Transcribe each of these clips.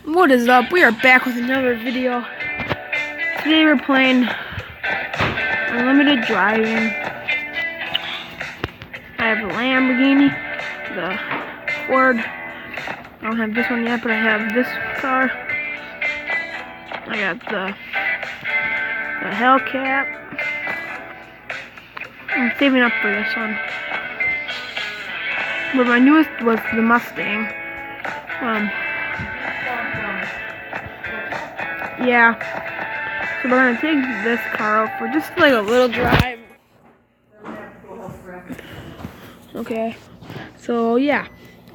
What is up? We are back with another video. Today we're playing Unlimited Driving. I have a Lamborghini, the Ford. I don't have this one yet, but I have this car. I got the Hellcat. I'm saving up for this one. But my newest was the Mustang. Yeah, so we're gonna take this car out for just like a little drive. Okay, so yeah,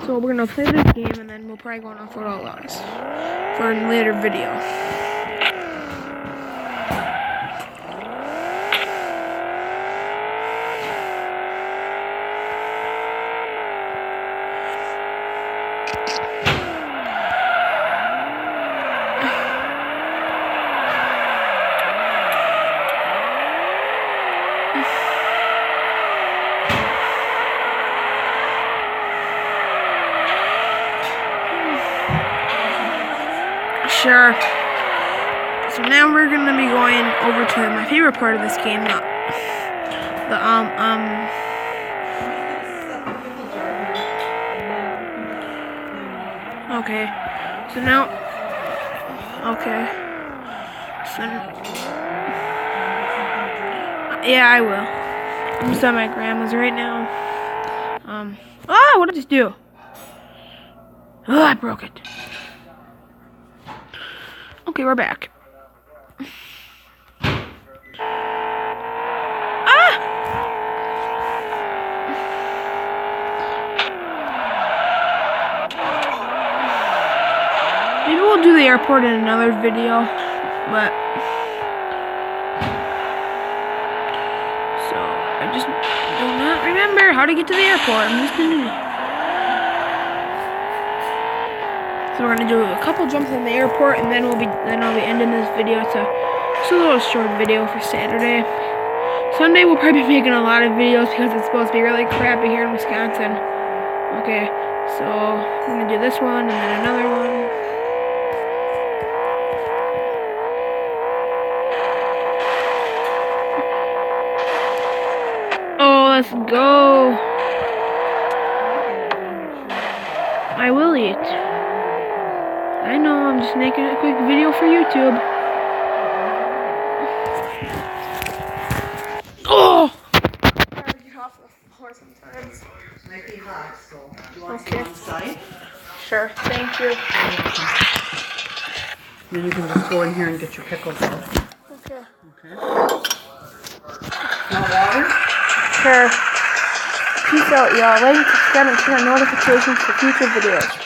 so we're gonna play this game and then we'll probably go on off-road outlaws for a later video. Sure. So now we're gonna be going over to my favorite part of this game, Okay. So now, okay. So, yeah, I will. I'm just at my grandma's right now. What did I just do? Oh, I broke it. Okay, we're back. Maybe we'll do the airport in another video, but so I just do not remember how to get to the airport. I'm just gonna So we're gonna do a couple jumps in the airport, and then I'll be ending this video. It's a little short video for Saturday. Sunday we'll probably be making a lot of videos because it's supposed to be really crappy here in Wisconsin. Okay, so I'm gonna do this one and then another one. Oh, let's go. I will eat. I know, I'm just making a quick video for YouTube. Oh! I gotta get off the floor sometimes. Might be hot, so do you want some outside? Sure, thank you. Then you can just go in here and get your pickles out. Okay. Okay. Want water? Sure. Peace out, y'all. Like, subscribe, and turn on notifications for future videos.